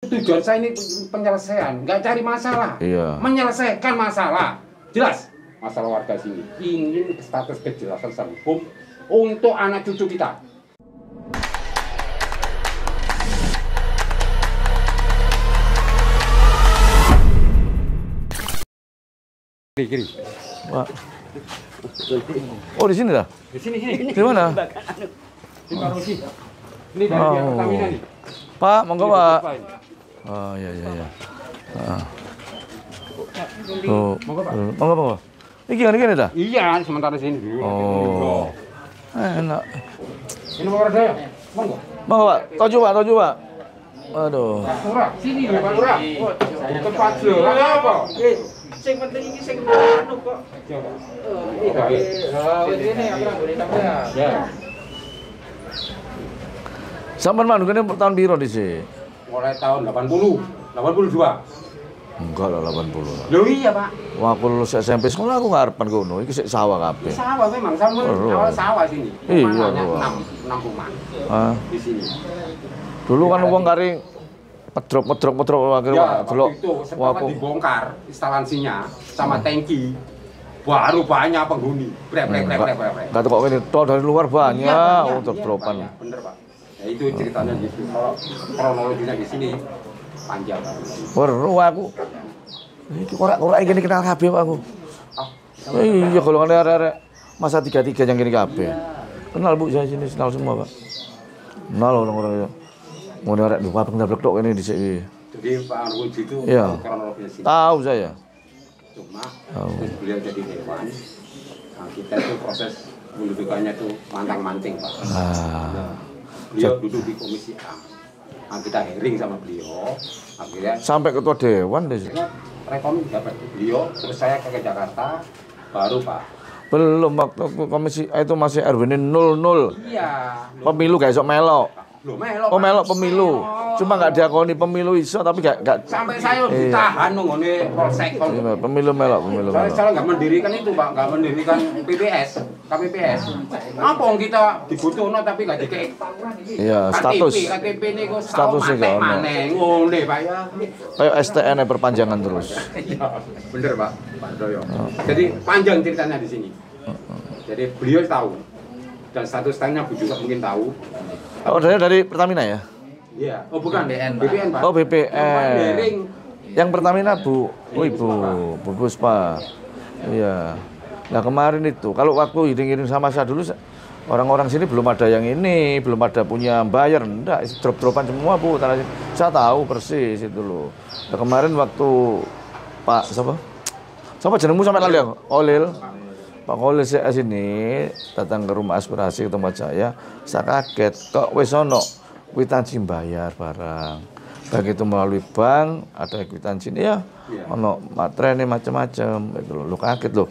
Tujuan saya ini penyelesaian, nggak cari masalah. Iya. Menyelesaikan masalah. Jelas masalah warga sini. Ingin status kejelasan secara hukum untuk anak cucu kita. Kiri. Pak. Oh, di sini dah? Di sini. Di mana? Di Parosi. Ini dari pihak Pertamina nih. Pak, monggo Pak. Oh, iya. Tuh, monggo. Ini gini dah? Iya, sementara sini dulu. Oh, enak. Ini nomor saya. Monggo. Monggo Pak, toju Pak. Aduh. Pak Lurah, sini dulu Pak Lurah. Tempat lurah apa? Sing penting iki sing anu kok. Ini ya. Sampean manungane tahun piro dhisik? Mulai tahun 80, 82. Enggak lah 80 lah. Loh iya, Pak. Wah, aku lulus SMP sekolah aku ngarepan kono, iki sik sawah kabeh. Sawah memang, awal sawah sini. Iya, Rumahnya Pak. 6 rumah Ah, di sini. dulu kan wong kari pedrok akhirnya Ya, delok. waktu itu Wah, setelah aku dibongkar instalasinya sama tangki, baru banyak penghuni. Brek. enggak kok ini toh dari luar banyak pedropan. Banyak, bener, Pak. Ya itu ceritanya gitu. Kalau kronologinya di sini panjang. Weru aku. Iki ora gini kenal kabeh Pak aku. Ah, Iya, golongan arek-arek masa 33 yang gini kabeh. Kenal Bu, saya sini kenal semua, Pak. Kenal orang-orang itu. Mau arek lupa pendablek tok kene dhisik iki. jadi Pak Arwuji itu Iya. kronologinya sini. Tahu saya. Cuma Tahu. terus beliau jadi dewan. Nah, kita itu proses pendudukannya itu mantang-manting, Pak. Ah. Nah, beliau duduk di komisi A. Nah, kita hearing sama beliau. Akhirnya Sampai ketua dewan deh. rekom dapat beliau, terus saya ke Jakarta, baru Pak. Belum waktu komisi A itu masih RW 00. Iya. Pemilu gak iso melok. Loh, melok. Oh, Pak. melok pemilu. Cuma gak diakoni pemilu iso tapi gak Sampai saya ditahan nunggu polsek. pemilu melok. Saya nggak mendirikan itu, Pak, nggak mendirikan PPS, KPPS. Apa yang kita dibutuhno tapi nggak dikek. Iya, status. KTP ini kok Statusnya nggak ono. maneh ngene, Pak ya. Kayak STN -nya perpanjangan terus. Iya, bener Pak Doyo. Jadi panjang ceritanya di sini. Jadi beliau tahu dan statusnya Bu juga mungkin tahu. Oh, dari Pertamina ya? Iya. Oh bukan BPN Pak. Oh, BPN. Hearing. Yang Pertamina Bu. Oh, Bu Puspa. Iya. Nah, kemarin itu kalau waktu iring-iring sama saya dulu orang-orang sini belum ada yang ini, belum ada punya bayar, enggak, drop-dropan semua Bu. Saya tahu persis itu loh. Nah, kemarin waktu Pak siapa jenengmu sampai lali aku? Olil. Pak Olil saya sini datang ke rumah aspirasi ke tempat saya kaget kok wis ono kwitansi bayar barang. Baik itu melalui bank, ada kwitansi ya, ono materai macam-macam itu loh. Lu kaget loh.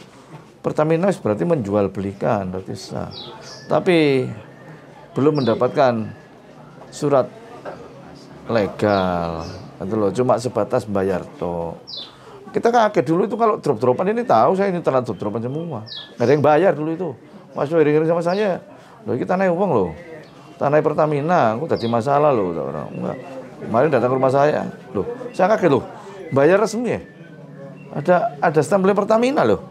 Pertamina berarti menjual belikan berarti sah. Tapi belum mendapatkan surat legal. Itu loh, cuma sebatas bayar toh. Kita kaget dulu itu kalau drop-dropan ini tahu saya ini telah drop-dropan semua. Nggak ada yang bayar dulu itu. Masuk iring-iring sama saya. Loh, kita naik uang loh. Tanah Pertamina, aku tadi masalah loh. Enggak. Kemarin datang ke rumah saya. Loh, saya kaget loh. Bayar resmi ya? Ada stempel Pertamina loh.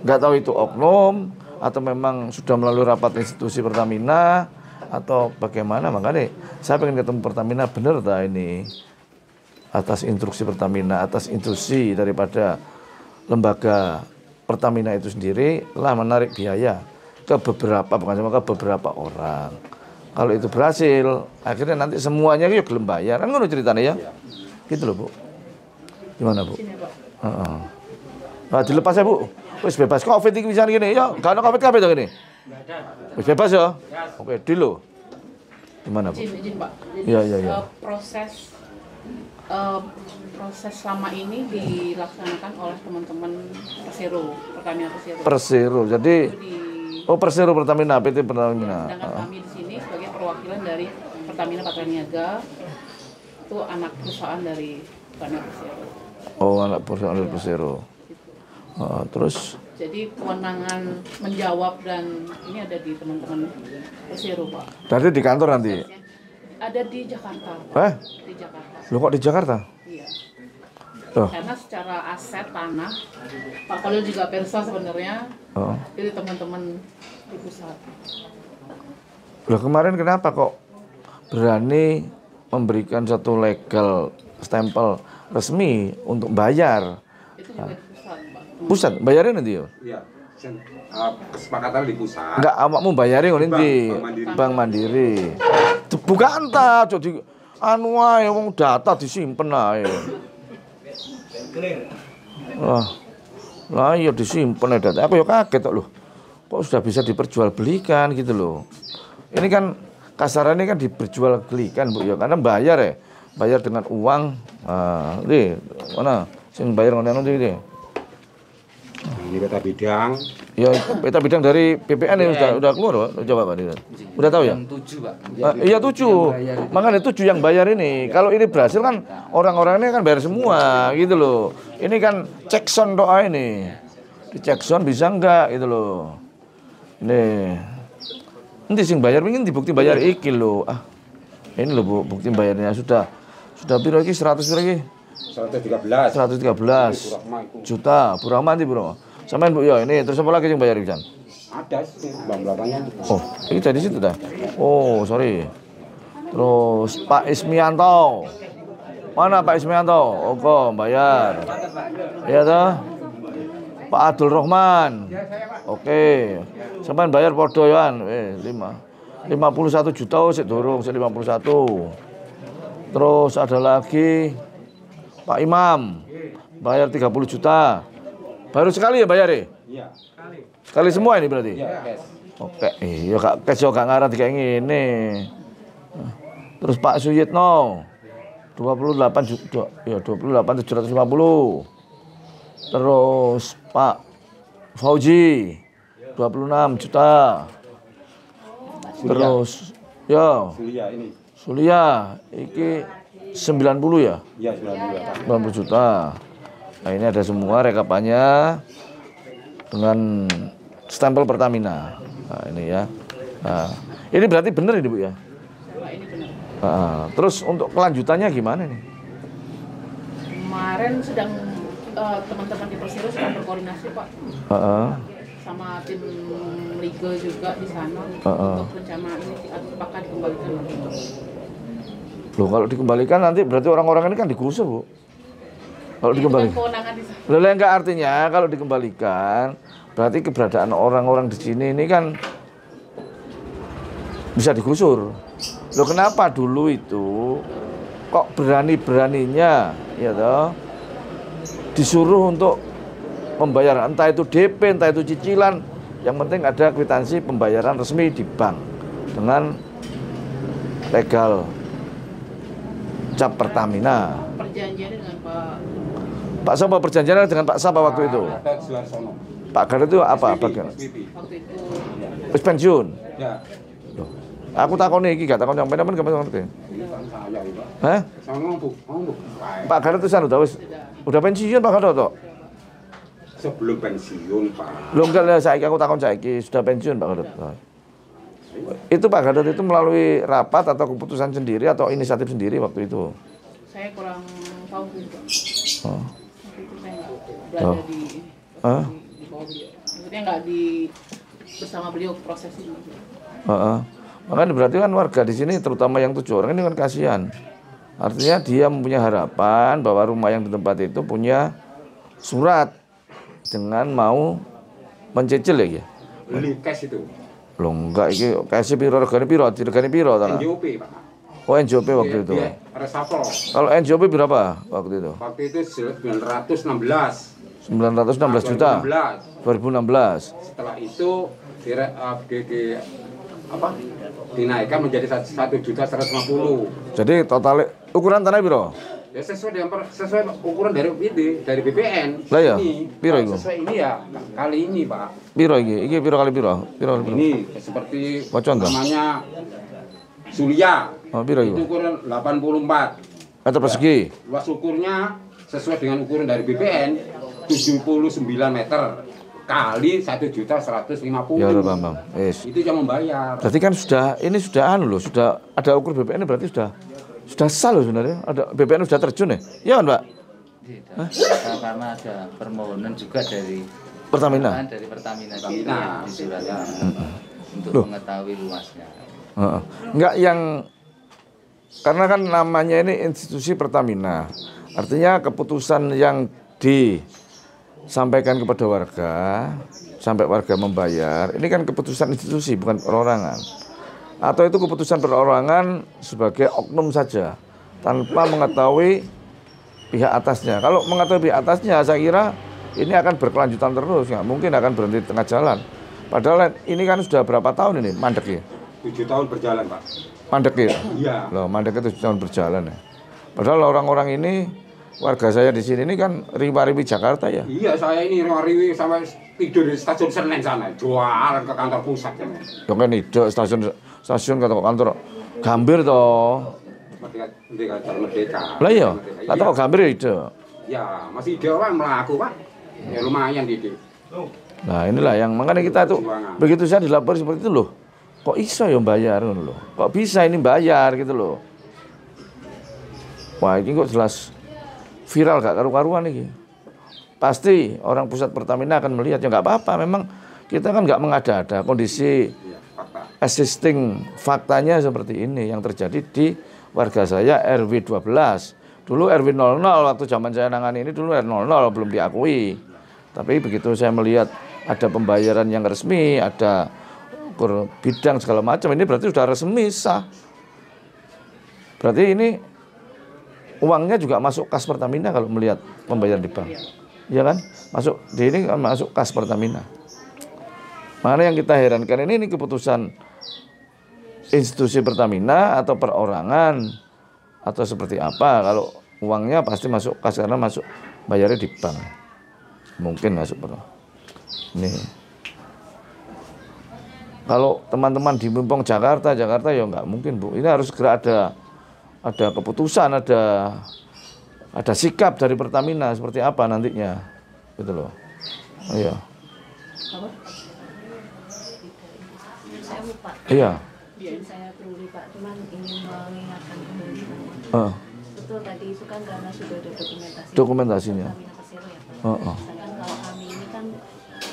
Nggak tahu itu oknum atau memang sudah melalui rapat institusi Pertamina atau bagaimana. Makanya saya pengen ketemu Pertamina bener tak ini. Atas instruksi Pertamina, atas instruksi daripada lembaga Pertamina itu sendiri telah menarik biaya ke beberapa, bukan cuma ke beberapa orang. Kalau itu berhasil, akhirnya nanti semuanya yuk gelem bayar. Kan ngono ceritanya ya. Gitu loh, Bu. Gimana, Bu? Nah, dilepas ya, Bu. Wis bebas Covid iki bisa gini. Ya, gak ada Covid kabeh to gini. Wis bebas ya? Oke, deal lo. Gimana, Bu? Izin Pak. Jadi Iya. proses selama ini dilaksanakan oleh teman-teman Persero, Pertamina Persero. Persero. Jadi Persero Pertamina, PT Pertamina. Sedangkan kami di sini sebagai perwakilan dari Pertamina Patraniaga, itu anak perusahaan dari Pertamina Persero. Oh, anak perusahaan dari Persero. Terus? Jadi kewenangan menjawab dan ini ada di teman-teman Persero, Pak. Berarti di kantor nanti? Ada di Jakarta. Di Jakarta. Lo kok di Jakarta? Iya. Loh. Karena secara aset tanah, Pak Khalil juga persa sebenarnya. Jadi teman-teman di pusat. Loh, kemarin kenapa kok berani memberikan satu legal stempel resmi untuk bayar? Itu juga di pusat, Pak. Pusat bayarin nanti ya? Iya. Kesepakatan di pusat. Enggak, awakmu bayarin kok nanti Bank Mandiri. Bukan ta, jadi anu ae wong data disimpen ae. Lah iya disimpen data. Aku ya kaget kok loh. Kok sudah bisa diperjualbelikan gitu loh. Ini kan kasarannya kan diperjualbelikan Bu ya, karena bayar ya. Bayar dengan uang. Nih, mana sing bayar ngono iki. Ini peta bidang. Ya, peta bidang dari BPN ya udah keluar, Pak. Coba Pak. Udah tahu ya? 7, Pak. Iya 7. Makanya 7 yang bayar ini. Kalau ini berhasil kan orang-orangnya kan bayar semua gitu loh. Ini kan cek sound doa ini. Di cek sound bisa enggak gitu loh. Nih. Nanti sing bayar ingin dibukti bayar iki loh. Ini loh Bu, bukti bayarnya sudah piro iki 100 piro iki? 113 juta. Bu Rahman Bu. Sampean Bu ya ini terus apa lagi yang bayar Ijan? Ada sih bang belakangnya. Oh, ini dari situ dah. Oh, sorry. Terus Pak Ismianto. Mana Pak Ismianto? Oh, kok bayar. Iya toh? Pak Abdul Rahman. Oke. Sampean bayar podo yoan. 51 juta sik dorong, sik 51. Terus ada lagi Pak Imam. Bayar 30 juta. Baru sekali ya bayar ya? Iya. Sekali semua ini berarti? Iya, cash. Oke, iya Kak, cash yo gak ngarang kayak ngene. Terus Pak Suyitno 28 juta, ya 28.750. Terus Pak Fauji 26 juta. Terus ya Sulia iki 90 ya? Iya, 90 juta. Nah, ini ada semua rekapannya dengan stempel Pertamina. Nah, ini ya. Nah, ini berarti benar ini Bu ya? Ini benar. Terus untuk kelanjutannya gimana nih? Kemarin sedang teman-teman di Persero sedang berkoordinasi Pak. Sama tim legal juga di sana untuk rencana ini apakah dikembalikan. Loh, kalau dikembalikan nanti berarti orang-orang ini kan digusur Bu. Kalau dikembalikan. Loh, enggak, artinya kalau dikembalikan berarti keberadaan orang-orang di sini ini kan bisa digusur. Loh, kenapa dulu itu kok berani-beraninya ya toh disuruh untuk pembayaran, entah itu DP, entah itu cicilan, yang penting ada kwitansi pembayaran resmi di bank dengan legal cap Pertamina. Perjanjian dengan Pak Sapa perjanjian dengan Pak Sapa waktu itu? Pak Gar itu apa? Bagian? Waktu itu Wis pensiun. Ya. Loh, aku takoni iki gak takon sampean gak ngerti. Hah? Pak Gar itu udah udah pensiun Pak Gar toh? Sebelum pensiun, Pak. Loh enggak lah, saiki aku takon saiki sudah pensiun Pak Gar. Itu Pak Gar itu melalui rapat atau keputusan sendiri atau inisiatif sendiri waktu itu? saya kurang tahu juga. Oh. Waktu itu saya nggak berada di bawah beliau. Maksudnya nggak bersama beliau proses ini. Makanya berarti kan warga di sini terutama yang 7 orang ini kan kasihan. Artinya dia mempunyai harapan bahwa rumah yang di tempat itu punya surat dengan mau mencicil ya. Beli cash itu. Loh enggak, ini cash piro regane piro, regane piro ta? NJOP, Pak. Oh, NJOP waktu itu. Resapel. Kalau NJOP berapa waktu itu? Waktu itu 916. 916 juta. 2016. Setelah itu dinaikkan menjadi 1.150.000. Jadi total ukuran tanah piro? Ya sesuai ukuran dari BPN. Lah ya, ini, piro iku? Sesuai ini ya kali ini, Pak. Piro iki? Iki piro kali piro? Piro. Ini seperti Contoh. namanya Sulia. Oh, piro iku? Itu ukuran 84 meter persegi. Luas ukurnya sesuai dengan ukuran dari BPN 79 meter. kali 1.150.000. Ya, Bang. Yes. Itu yang membayar. Berarti kan sudah anu loh, sudah ada ukur BPN berarti sudah sah loh sebenarnya. Ada BPN sudah terjun ya? Iya kan, Pak? Tidak. Karena ada permohonan juga dari Pertamina. Dari Pertamina sendiri yang di suratnya untuk mengetahui luasnya. Enggak yang karena kan namanya ini institusi Pertamina. Artinya keputusan yang disampaikan kepada warga sampai warga membayar, ini kan keputusan institusi bukan perorangan. Atau itu keputusan perorangan sebagai oknum saja tanpa mengetahui pihak atasnya. Kalau mengetahui pihak atasnya, saya kira ini akan berkelanjutan terus, nggak mungkin akan berhenti di tengah jalan. Padahal ini kan sudah berapa tahun ini mandek ya? 7 tahun berjalan, Pak. Mandek ya? Iya. Loh, mandek itu 7 tahun berjalan ya. Padahal orang-orang ini, warga saya di sini ini kan riwi-riwi Jakarta ya. Iya, saya ini riwi sampai tidur di stasiun Senen sana, jualan ke kantor pusat ya. Ya kan ide stasiun ke kantor Gambir toh. Merdeka. Lah iya, lah kok Gambir ya ide. Ya, masih ide orang melaku, Pak. Ya lumayan ide. Nah, inilah yang makanya kita tuh begitu saya dilapor seperti itu loh. Kok iso ya bayar loh. Kok bisa ini bayar gitu loh. Wah, ini kok jelas viral gak karu-karuan ini. Pasti orang pusat Pertamina akan melihat ya nggak apa-apa. Memang kita kan nggak mengada-ada kondisi existing faktanya seperti ini yang terjadi di warga saya RW 12. Dulu RW 00 waktu zaman saya nangani ini dulu RW 00 belum diakui. Tapi begitu saya melihat ada pembayaran yang resmi, ada ukur bidang segala macam, ini berarti sudah resmi sah. Berarti ini uangnya juga masuk kas Pertamina kalau melihat pembayaran di bank. Iya kan? Masuk di ini kan masuk kas Pertamina. Mana yang kita herankan ini keputusan institusi Pertamina atau perorangan atau seperti apa? Kalau uangnya pasti masuk kas karena masuk bayarnya di bank. Mungkin masuk per. Ini. Kalau teman-teman di Mumpung Jakarta ya nggak mungkin, Bu. Ini harus segera ada keputusan, ada sikap dari Pertamina seperti apa nantinya, gitu loh. Iya. Saya lupa. Iya. Saya perlu Pak, cuman ingin mengingatkan kembali. Betul tadi itu kan karena sudah ada dokumentasinya. Pertamina Persero ya Pak. Sedangkan kalau kami ini kan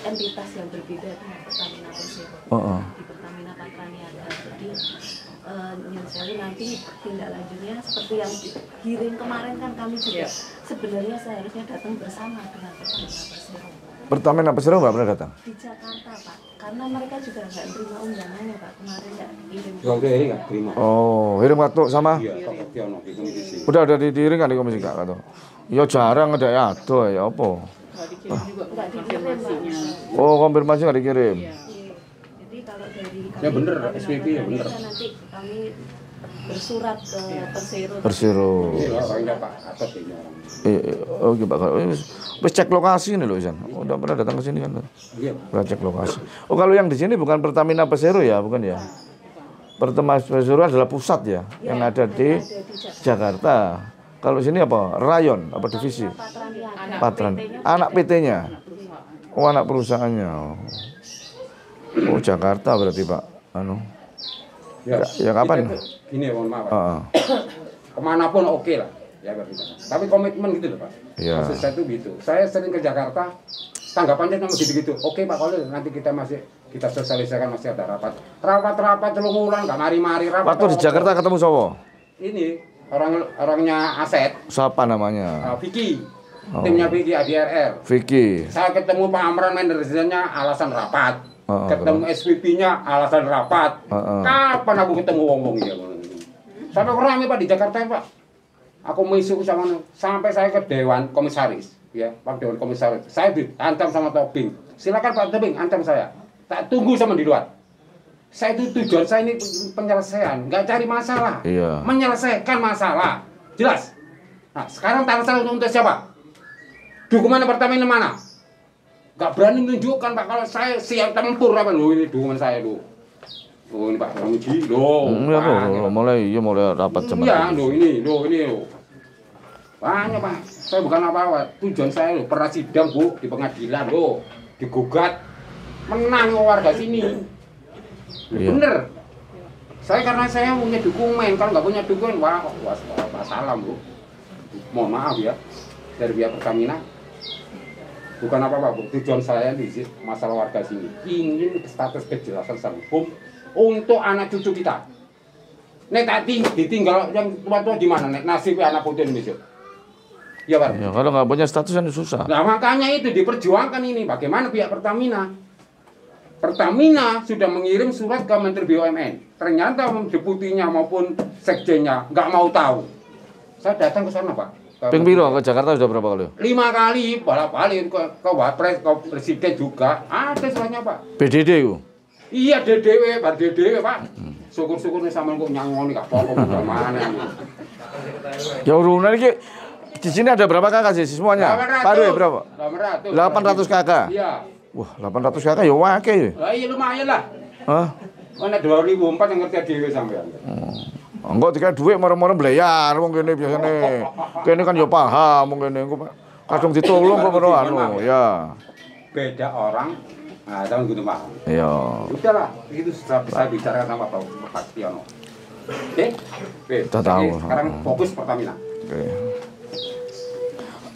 entitas yang berbeda dengan Pertamina Persero. Di Pertamina Patraniaga. Jadi Nyunseli nanti tindak lanjutnya seperti yang hearing kemarin kan kami juga sebenarnya seharusnya datang bersama dengan Pertamina Persero. Pertamina Persero nggak pernah datang? Di Jakarta Pak, karena mereka juga nggak terima undangannya Pak, kemarin nggak kirim. Waktu ini nggak terima. Oh, kirim waktu sama? Iya, Pak Tiono di komisi. Udah ada diiring kan di komisi nggak kata? Ya jarang ada ya, tuh ya apa? Nggak dikirim juga konfirmasinya. Oh, konfirmasi nggak dikirim? Iya. Jadi kalau dari kami, Ya bener, Pertamina SPP ya bener. Patraniaga nanti kami bersurat ke Persero. Persero. Iya, orangnya Pak Atos ini orang. Oh, Pak. Wis cek lokasi nih loh, San. Udah pernah datang ke sini kan? Iya. Udah cek lokasi. Oh, kalau yang di sini bukan Pertamina Persero ya, bukan ya? Pertamina Persero adalah pusat ya, yang ada di Jakarta. Kalau sini apa? Rayon, apa divisi? Patran. Anak PT-nya. Oh, anak perusahaannya. Oh, Jakarta berarti, Pak. Ya kapan? Gini, mohon maaf. Kemanapun oke lah. Ya, tapi komitmen gitu loh, Pak. Iya. Maksud saya itu gitu. Saya sering ke Jakarta, tanggapannya cuma gitu-gitu. Oke, Pak Kolil, nanti kita sosialisasikan masih ada rapat. Rapat telungulan, nggak mari-mari rapat. Waktu di Jakarta ketemu Sowo? Ini orangnya Aset. Siapa namanya? Vicky. Timnya Vicky ADRR. Vicky. Saya ketemu Pak Amran manajernya alasan rapat. Ketemu SVP-nya alasan rapat. Kapan aku ketemu wong-wong ya? Sampai rame Pak di Jakarta ya, Pak. Aku misu sampai saya ke Dewan Komisaris, ya, Pak Dewan Komisaris. Saya diancam sama Tobing. Silakan Pak Tobing, ancam saya. Tak tunggu sama di luar. Saya itu tujuan saya ini penyelesaian, nggak cari masalah. Iya. Menyelesaikan masalah. Jelas. Nah, sekarang tanya saya untuk siapa? Dokumen Pertamina mana? Nggak berani menunjukkan Pak kalau saya siap tempur apa loh ini dokumen saya loh. Oh ini Pak Ramuji loh. Iya mulai rapat sama. Iya loh ini loh. Banyak Pak. Saya bukan apa-apa. Tujuan saya loh pernah sidang Bu di pengadilan loh. digugat, menang warga sini. Iya. Bener. Karena saya punya dokumen, kalau nggak punya dokumen, wah salam Bu. Mohon maaf ya, dari pihak Pertamina. Bukan apa-apa Bu, tujuan saya di masalah warga sini. Ingin status kejelasan secara hukum untuk anak cucu kita. Nek tadi ditinggal yang tua-tua di mana? Nek nasibnya anak putu Indonesia. Ya Pak. Ya, kalau nggak punya status kan susah. Nah makanya itu diperjuangkan ini. Bagaimana pihak Pertamina? Pertamina sudah mengirim surat ke Menteri BUMN. Ternyata deputinya maupun sekjennya nggak mau tahu. Saya datang ke sana Pak. Ping piro ke Jakarta sudah berapa kali? 5 kali, bolak-balik ke Wapres, ke Presiden juga. Ada suratnya Pak. PDD itu? Iya DDW, Pak DDW Pak. Syukur-syukur nih sama kok nyangoni gak apa-apa mana. Ya urunan ini di sini ada berapa kakak sih semuanya? Pak RW berapa? 800 kakak. Iya. Wah, 800 kakak ya wakil. Lah iya lumayan lah. Hah? Ana 2004 yang ngerti dhewe sampean. Enggak dikasih duit marah-marah belayar wong kene biasane. Kene kan ya paham wong kene engko kadung ditolong kok ngono anu ya. Beda orang. Nah, tahun gitu paham. Iya. Udahlah, itu sudah bisa bicara sama Pak Tiono. Oke? Kita tahu. Sekarang fokus Pertamina. Oke.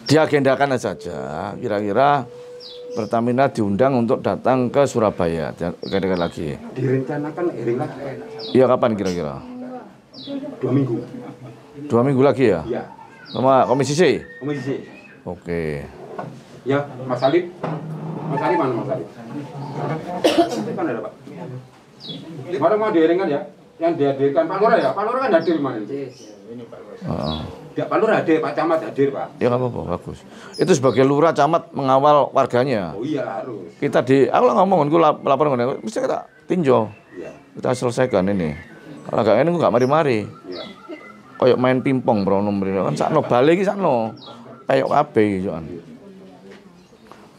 Diagendakan saja, kira-kira Pertamina diundang untuk datang ke Surabaya, kira-kira lagi. Direncanakan hearing lagi. Iya kapan kira-kira? 2 minggu. 2 minggu lagi ya? Iya. Sama Komisi C? Komisi C. Oke. Ya, Mas Alif. Mas Alif mana Mas Alif? Kan ada Pak. Baru mau dihearingkan ya? Yang dihadirkan Pak Lurah ya? Pak Lurah kan hadir mana? Ini Pak Lurah. Ya, Pak Lurah hadir, Pak Camat hadir Pak. Ya nggak apa-apa, bagus. Itu sebagai lurah camat mengawal warganya. Oh iya harus. Kita aku ngomong, aku laporan mana, bisa kita tinjau. Iya. Kita selesaikan ini. Kalau nggak ini nggak mari-mari. Iya. Kayak main pingpong brono mrene kan sakno balik iki sakno. Kayak kabeh iki kan.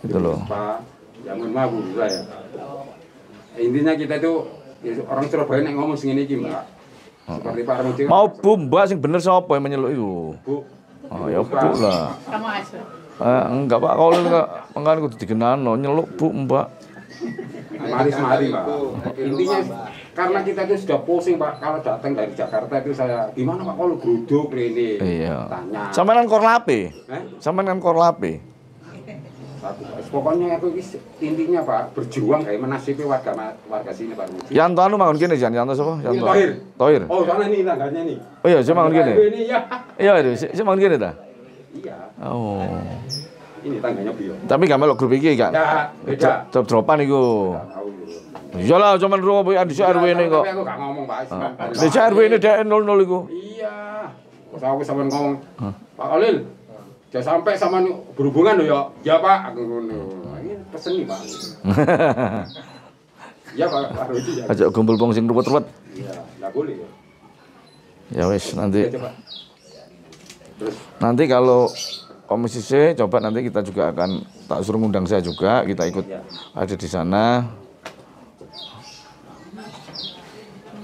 Gitu loh. Pak, ya mohon maaf Bu saya. Intinya kita itu ya, orang Surabaya nek ngomong sing ngene iki, Mbak. Seperti Pak Ramudi. Mau Bu Mbak sing bener sapa yang menyeluk iku? Bu. Oh ya Bu lah. Kamu aja. Enggak Pak, kalau enggak mengkan kudu digenano nyeluk Bu Mbak. Mari Pak. Intinya karena kita itu sudah pusing Pak, kalau datang dari Jakarta itu saya gimana Pak kalau geruduk ini Iya. tanya. Sampean kan korlape. Sampean kan korlape. Pokoknya aku intinya Pak berjuang kayak menasibi warga sini Pak Ramudi. Yanto anu mangun kene jan, Yanto sapa? Yanto. Tohir. Tohir. Oh, sana nih tangganya nih. Oh iya, saya mangun kene. Ini ya. Iya, saya mangun kene ta? Iya. Oh. Ini tangganya beliau. Tapi gak melok grup iki kan? Ya, beda. Drop-dropan iku. Tahu. Iyalah cuman ro di RW ini kok. Tapi aku gak ngomong Pak. Di RW ini DN 00 iku. Iya. Terus aku sama ngomong, Pak Khalil, jangan sampai sama berhubungan loh ya. Ya Pak, aku ngono. Ini pesen nih Pak. Ya Pak Rudi ya. Ajak kumpul wong sing ruwet-ruwet. Iya, enggak boleh ya. Ya wis nanti. Ya, coba. Terus Nanti kalau Komisi C coba nanti kita juga akan tak suruh ngundang saya juga, kita ikut ada di sana.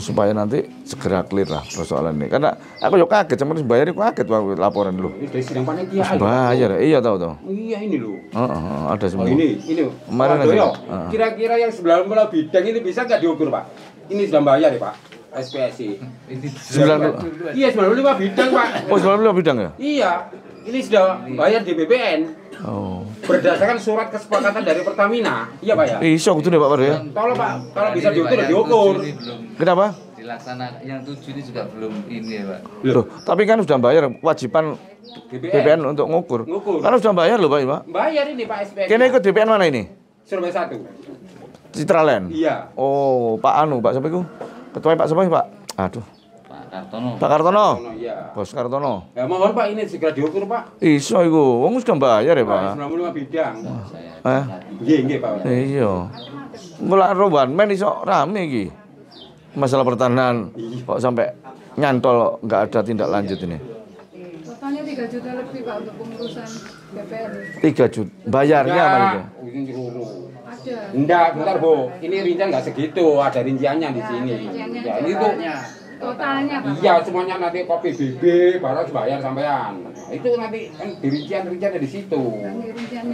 Supaya nanti segera clear lah persoalan ini. Karena aku juga kaget, cuman bayar aku kaget waktu laporan dulu. ini dari sidang panitia. Bayar, iya tahu. Iya ini loh. Ada semua. Oh ini. Kemarin Pak aja. Doyo, kira-kira yang 90 bidang ini bisa nggak diukur Pak? Ini sudah bayar ya Pak? SPSI. 90. Iya 95 bidang Pak. Oh, 90 bidang ya? Iya. Ini sudah bayar di BPN. Oh. Berdasarkan surat kesepakatan dari Pertamina. Iya Pak ya? Iso kudu nih Pak Par ya. Tolong Pak, kalau bisa diukur diukur. Kenapa? Dilaksanakan yang 7 ini juga belum ini ya Pak. Loh, tapi kan sudah bayar kewajiban BPN untuk ngukur. Karena sudah bayar loh Pak. Bayar ini Pak SPSI. Kini ikut BPN mana ini? Surabaya 1. Citraland. Iya. Oh, Pak Anu, Pak siapa itu? Ketua Pak siapa Pak? Aduh. Pak Kartono. Pak Kartono. Iya. Bos Kartono. Ya mohon Pak ini segera diukur Pak. Iso iku, wong sudah bayar ya Pak. 95 bidang. Hah? Nggih Pak. Iya. Mulai roban men iso rame iki. Masalah pertahanan kok sampai nyantol nggak ada tindak lanjut ini. Totalnya 3 juta lebih Pak untuk pengurusan BPN. 3 juta. Bayarnya apa itu? Ada. Enggak, bentar Bu. Ini rincian nggak segitu, ada rinciannya di sini. rinciannya Ya, juga. itu Totalnya Pak. iya semuanya nanti kopi BB baru bayar sampean. Itu nanti kan dirincian di situ.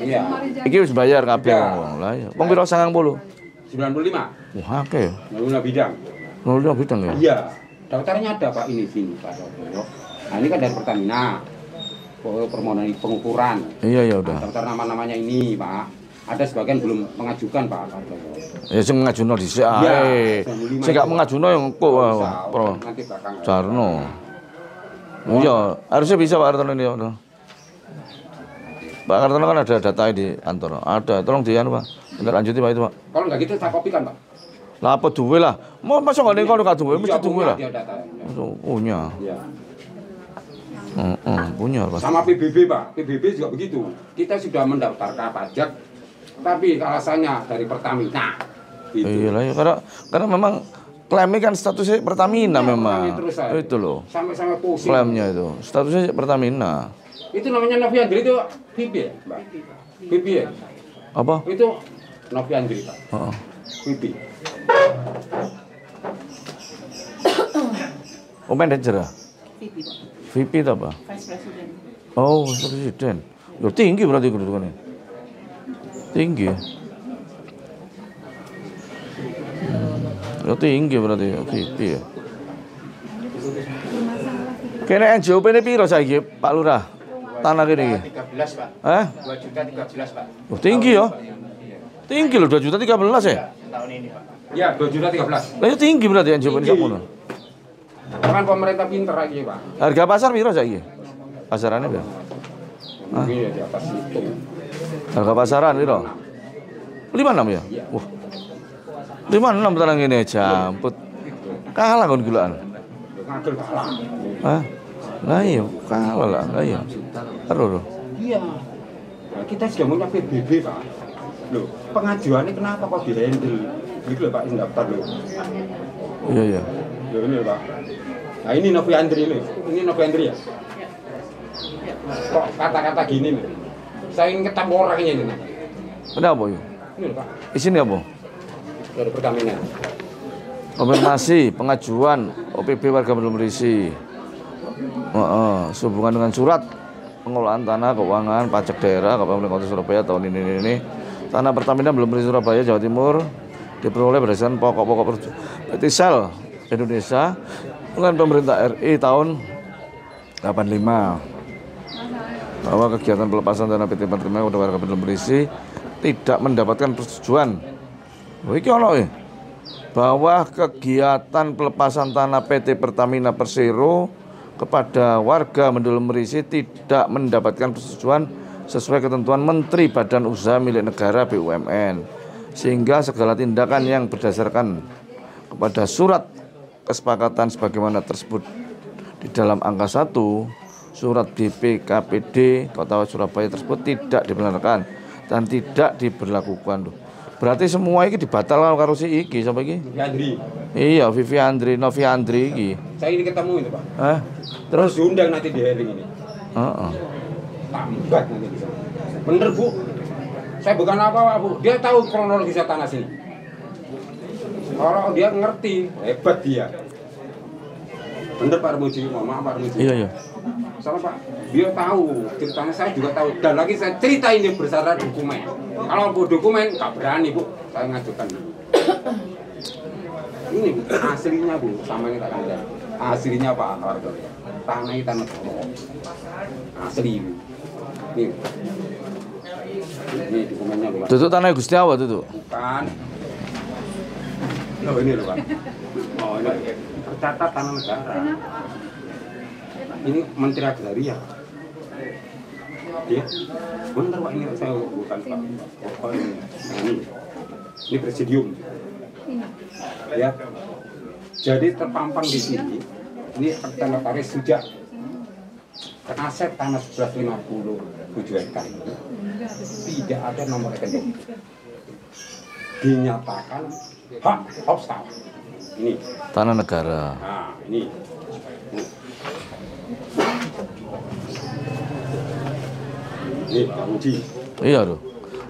Iya. Iki wis bayar kabeh wong. Lah ya. Wong piro 90? 95. Wah, akeh. 95 bidang. 05 bidang ya. Iya. Daftarnya ada Pak ini sini Pak Soto. Nah ini kan dari Pertamina. Permohonan pengukuran. Iya ya udah. Daftar nama-namanya ini Pak. Ada sebagian belum mengajukan Pak. Ya sing ngajuno dhisik ae. Sing gak mengajuno yang kok Pro. Nanti belakang. Jarno. Iya, harusnya bisa Pak Kartono ini. Pak Kartono kan ada data di kantor. Ada, tolong dian Pak. Tindak lanjuti Pak itu Pak. Kalau nggak gitu saya kopikan Pak. Lah apa duwe lah. Mau masuk ngene kono gak duwe, mesti duwe lah. Dia datanya. Punya. Iya. Punya Pak. Sama PBB Pak, PBB juga begitu. Kita sudah mendaftarkan pajak, tapi alasannya dari Pertamina. Gitu. Iya lah ya, karena memang klaimnya kan statusnya Pertamina memang. Itu loh. Sampai pusing. Klaimnya itu statusnya Pertamina. Itu namanya Noviandri itu VIP ya, Mbak? VIP ya? Apa? Itu Noviandri Pak. VIP. Oh manajer ah? VP, Pak. VP itu apa? Vice President. Oh, Vice President. Ya tinggi berarti kedudukannya. Tinggi. Ya tinggi berarti VP ya. Kene NJOP ini piro saiki, Pak Lurah? Tanah kene iki. 13 Pak. Hah? 2.013.000 Pak. Oh, tinggi ya. Tinggi loh 2.013.000 ya. Tahun ini Pak. Ya 2.013.000. Lah ya tinggi berarti NJOP ini sakmono. Kan pemerintah pinter lagi Pak. Harga pasar piro saiki? Pasarannya piro? Mungkin ya di atas itu. Harga pasaran piro? 56 ya? Wah. 56 tanang ngene jamput. Kalah kon gulaan. Ngagel kalah. Hah? Lah iya, kalah lah. Lah iya. Karo. Iya. Nah, kita sudah punya PBB Pak. Loh, pengajuannya kenapa kok di-handle? Gitu loh Pak, daftar loh. Iya iya. Loh ini loh Pak. Nah ini Noviandri loh. Ini Noviandri ya? Kok kata-kata gini loh. Saya ingin ketemu orangnya ini. Kenapa ya? Ini loh Pak. Isinya apa? Dari Pertamina. Konfirmasi pengajuan OPB warga belum berisi. Sehubungan dengan surat pengelolaan tanah keuangan pajak daerah Kabupaten Kota Surabaya tahun ini. Tanah Pertamina belum berisi Surabaya Jawa Timur diperoleh berdasarkan pokok-pokok PT Sel Indonesia dengan pemerintah RI tahun 85 bahwa kegiatan pelepasan tanah PT Pertamina kepada warga belum berisi tidak mendapatkan persetujuan. Iki ono ya. Bahwa kegiatan pelepasan tanah PT Pertamina Persero kepada warga Mendul Merisi tidak mendapatkan persetujuan sesuai ketentuan Menteri Badan Usaha Milik Negara BUMN, sehingga segala tindakan yang berdasarkan kepada surat kesepakatan sebagaimana tersebut di dalam angka 1 surat BPKPD Kota Surabaya tersebut tidak dibenarkan dan tidak diberlakukan. Berarti semua ini dibatalkan karo si iki sampai iki. Noviandri. Iya, Noviandri iki. Saya ini ketemu itu Pak. Terus diundang nanti di hearing ini. Tambat nanti bisa. Bener Bu. Saya bukan apa-apa Bu. Dia tahu kronologisnya tanah sini. Kalau dia ngerti, hebat dia. Bener Pak Armuji, maaf Pak Armuji. Iya. Sama Pak, dia tahu, ceritanya saya juga tahu. Dan lagi saya cerita ini bersyarat dokumen. Kalau Bu dokumen, nggak berani Bu, saya ngajukan. Ini Bu, aslinya Bu, sama ini tak ada. Aslinya Pak Harto. Tanah ini tanah Solo. Asli Bu. Ini dokumennya Bu. Tutup tanah Gusti Awa tutup. Bukan. Loh ini loh Pak. Oh ini tercatat tanah negara. Ini Menteri Agraria. Ya, bener Pak ini saya bukan Pak. Oh ini presidium. Ya. Jadi terpampang di sini. Ini notaris sujak aset tanah 1150 hektar ini tidak ada nomor rekening. Dinyatakan hak hostal. Ini tanah negara. Nah, ini. Ini Pak Uji. Iya loh.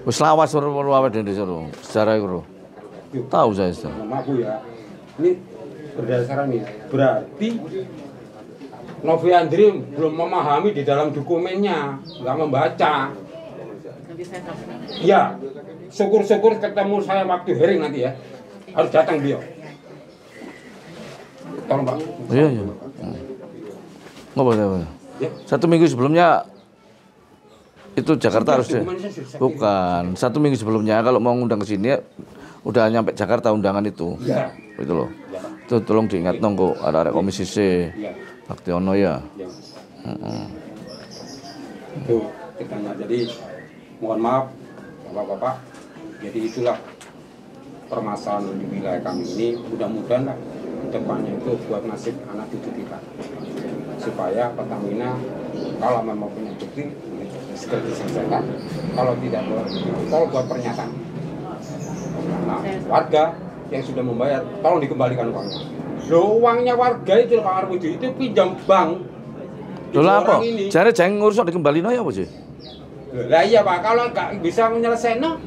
Wis lawas perlu awet dhewe seru. Sejarah iku. Tahu saya itu. Nama aku ya. Ini berdasarkan ini. Berarti Novi Andri belum memahami di dalam dokumennya, nggak membaca. Nanti saya sampaikan. Iya, syukur-syukur ketemu saya waktu hearing nanti ya, harus datang beliau. Tolong Pak. Iya, iya. Nggak boleh. Ya. 1 minggu sebelumnya itu Jakarta harus Dokumennya sudah bukan 1 minggu sebelumnya kalau mau ngundang ke sini udah nyampe Jakarta undangan itu. Iya. Itu loh. Itu tolong diingat dong kok ada komisi C. Iya. Baktiono ya. Ya. Itu kitanya. Jadi mohon maaf Bapak-bapak. Jadi itulah permasalahan di wilayah kami ini. Mudah-mudahan lah depannya itu buat nasib anak cucu kita. Supaya Pertamina kalau memang punya bukti segera diselesaikan. Kalau tidak tolong buat pernyataan. Nah, warga yang sudah membayar tolong dikembalikan uangnya. Loh, uangnya warga itu Pak Armudi itu pinjam bank. Loh lah apa? Jare jangan ngurus dikembaliin aja apa sih? Lah iya Pak, kalau nggak bisa menyelesaikan,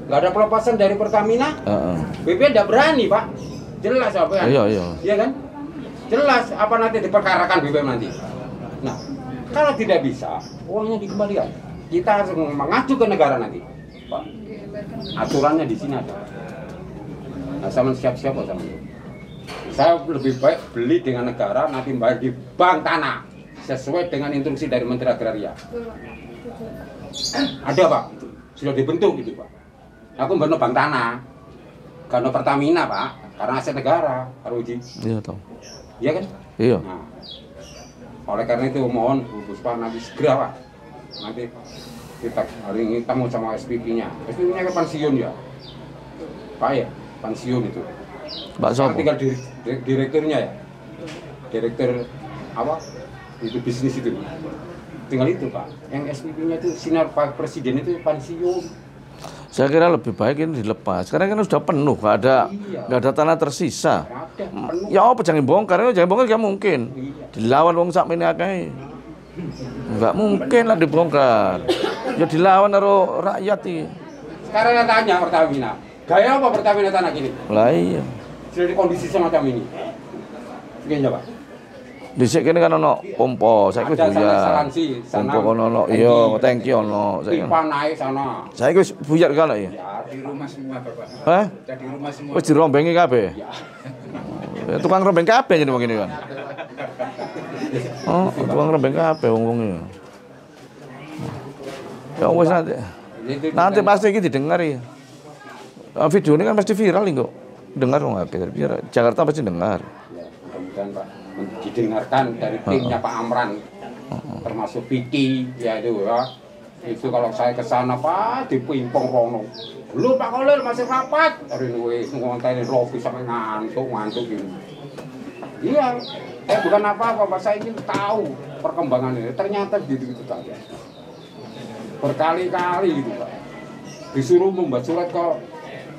nggak ada pelepasan dari Pertamina, BP nggak berani Pak. Jelas apa ya? Iya. Iya kan? Jelas apa nanti diperkarakan BPM nanti. Nah, kalau tidak bisa, uangnya dikembalikan. Kita harus mengacu ke negara nanti, Pak. Aturannya di sini ada. Nah, sama siap-siap sama itu. Saya lebih baik beli dengan negara, nanti bayar di bank tanah sesuai dengan instruksi dari Menteri Agraria. Ada Pak, itu sudah dibentuk gitu Pak. Aku membantu bank tanah, karena Pertamina Pak, karena aset negara, Pak Uji. Iya tahu. Iya kan? Iya. Nah, oleh karena itu mohon Bu Puspa nanti segera Pak. Nanti kita hari ini temu sama SPP-nya. SPP-nya ke pensiun ya, Pak ya, pensiun itu. Pak Sopo. Tinggal direkturnya ya, direktur apa? Itu bisnis itu. Tinggal itu Pak. Yang SPP-nya itu sinar Pak Presiden itu pensiun. Saya kira lebih baik ini dilepas. Karena kan sudah penuh, nggak ada tanah tersisa. Ya apa jangan bongkar? Jangan bongkar nggak mungkin. Dilawan wong sak mene akeh. Nggak mungkin lah dibongkar. Ya dilawan karo rakyat iki. Sekarang saya tanya Pertamina, gaya apa Pertamina tanah gini? Lah iya. Sudah di kondisi semacam ini. Gini Pak. Dhisik kene kan ono pompa, saiki wis buyar. Pompa kono ono, iya, tangki ono. Pipa naik sana. Saiki wis buyar kan ya? Di rumah semua Bapak. Hah? Di rumah semua. Wis dirombengi kabeh. Ya tukang rombeng kabeh jenenge wong ini kan. Oh, tukang rombeng kabeh wong-wong iki. Ya wis nanti pasti iki didengar ya. Video ini kan pasti viral kok. Dengar dong akeh. Jakarta pasti dengar. Ya, mudah-mudahan Pak didengarkan dari timnya Pak Amran, termasuk Vicky, ya itu ya. Itu kalau saya ke sana Pak dipimpong rono. Lu Pak Kolil masih rapat. Hari ini ngontain lobby sampai ngantuk gitu. Iya, bukan apa-apa Pak, saya ingin tahu perkembangan ini. Ternyata gitu-gitu saja. Berkali-kali gitu Pak. Disuruh membuat surat ke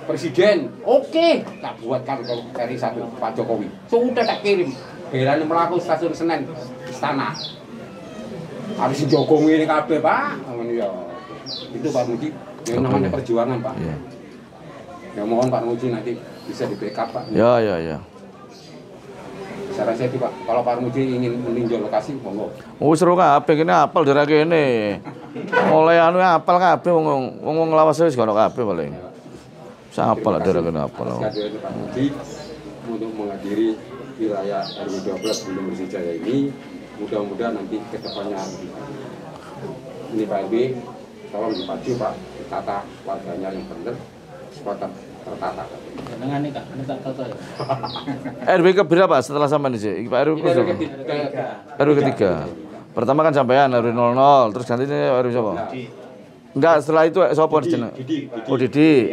Presiden, oke, tak buatkan dari satu Pak Jokowi. Sudah tak kirim. Belani melaku stasiun Senen istana. Harus dijogong ini kabeh Pak. Ya. Itu Pak Muji. Yang namanya perjuangan Pak. Iya. Ya mohon Pak Muji nanti bisa di backup Pak. Ya. Saya rasa itu Pak. Kalau Pak Muji ingin meninjau lokasi, monggo. Oh seru kabeh kene apal daerah kene. Oleh anu apal kabeh wong lawas wis ono kabeh paling. Siapa lah daerah kene apal. Sekali Pak Muji untuk menghadiri wilayah RW 12 Gunung Bersijaya ini, mudah-mudahan nanti ke depannya ini Pak RW, tolong dipacu Pak, ditata warganya yang benar supaya tertata. Dengan ini Kak, ini tak tahu ya. RW ke berapa setelah sampai di sini? Pak RW RW ketiga. Pertama kan sampean RW 00, terus ganti RW siapa? Enggak, setelah itu siapa di sini? Oh Didi.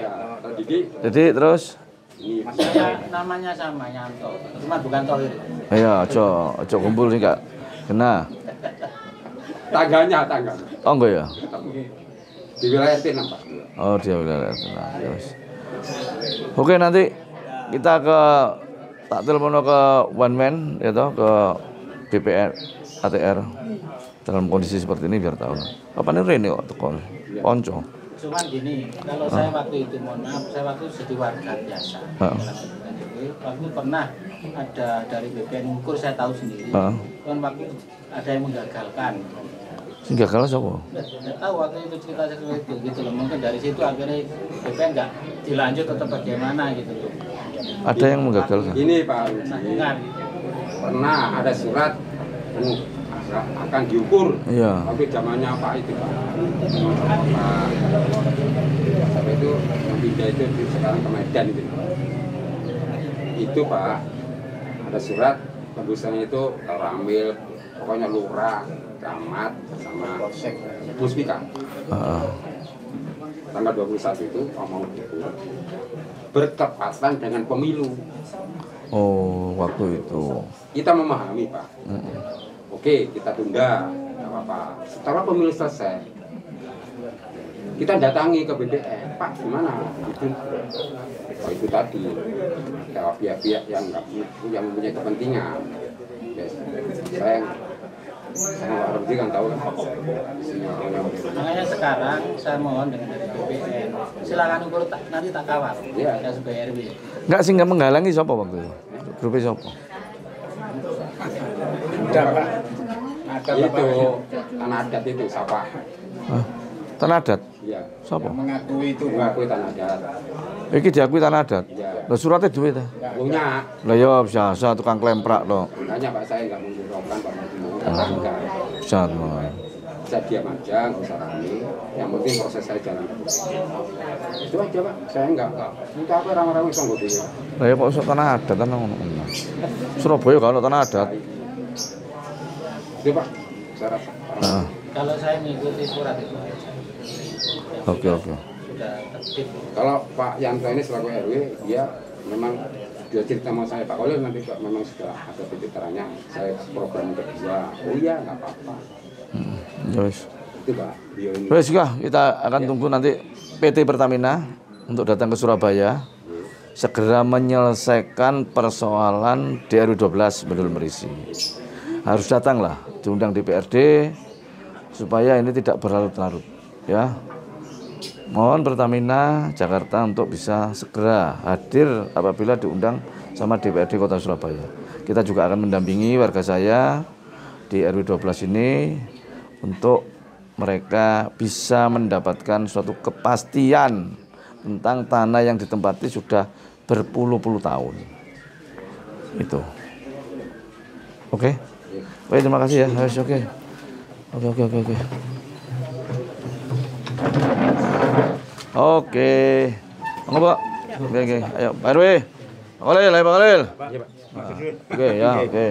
Didi terus Maksudnya namanya sama Yanto, cuma bukan Tohir. iya, ojo kumpul sih Kak. Kena. Tangganya. Oh enggak ya? Di wilayah T6 Pak. Oh dia wilayah tenang. Terus. Oke nanti kita tak telepon ke one man ya toh, ke BPR ATR dalam kondisi seperti ini biar tahu. Kapan ini Rene kok tekon? Ponco. Cuman gini, kalau saya waktu itu mohon maaf, saya waktu jadi warga biasa. Waktu pernah ada dari BPN Ukur, saya tahu sendiri. Kan waktu ada yang menggagalkan. Gagal siapa? Nggak tahu waktu itu cerita seperti itu gitu loh. Mungkin dari situ akhirnya BPN nggak dilanjut atau bagaimana gitu loh. Ada yang menggagalkan? Ini Pak Uji, pernah ada surat akan diukur. Iya. Tapi zamannya Pak itu Pak. Sampai itu yang pindah itu sekarang ke Medan itu. Itu Pak, ada surat tembusannya itu Ramil, pokoknya lurah, camat, sama Puspika. Tanggal 21 itu mau diukur bertepatan dengan pemilu. Oh, waktu itu. Kita memahami Pak. Oke, kita tunda, nggak apa-apa. Setelah pemilu selesai, kita datangi ke BPN, Pak gimana? Itu tadi, ada pihak-pihak yang mempunyai kepentingan. Ya, saya sama Pak Robi kan tahu kan. Makanya sekarang saya mohon dengan dari BPN, silakan ukur nanti tak kawal. Ya, sebagai RW. Enggak sih, nggak menghalangi siapa waktu itu? Grupnya siapa? Itu tanah adat itu siapa? Tanah adat? Iya. Siapa? Mengakui itu, Mengakui tanah adat. Iki diakui tanah adat. Iya. Lah suratnya duit ta? Punya. Lah ya biasa tukang klemprak to. Makanya Pak saya nggak mengguraukan Pak Maju. Bisa. Saya diam aja, nggak usah rame. Yang penting proses saya jalan terus. Itu aja Pak. Saya nggak. Itu apa ramai-ramai songgo dia. Lah ya kok iso tanah adat kan ngono. Surabaya kan tanah adat. Itu Pak. Saya rasa. Kalau saya mengikuti surat itu. Oke. Sudah tertib. Kalau Pak Yanto ini selaku RW, dia memang dia cerita sama saya, Pak Kolil nanti Pak memang sudah ada titik terangnya. Saya program kedua. Oh iya, nggak apa-apa. Yes. Itu Pak. Wes kita akan tunggu nanti PT Pertamina untuk datang ke Surabaya segera menyelesaikan persoalan di RW 12 Bendul Merisi. Harus datanglah, diundang DPRD supaya ini tidak berlarut-larut, ya. Mohon Pertamina Jakarta untuk bisa segera hadir apabila diundang sama DPRD Kota Surabaya. Kita juga akan mendampingi warga saya di RW 12 ini untuk mereka bisa mendapatkan suatu kepastian tentang tanah yang ditempati sudah berpuluh-puluh tahun. Itu. Oke. Baik, terima kasih ya. Oke. Oke. Monggo, Pak. Oke. Ayo, Pak RW. Pak Khalil, Pak Khalil. Oke, ya, oke.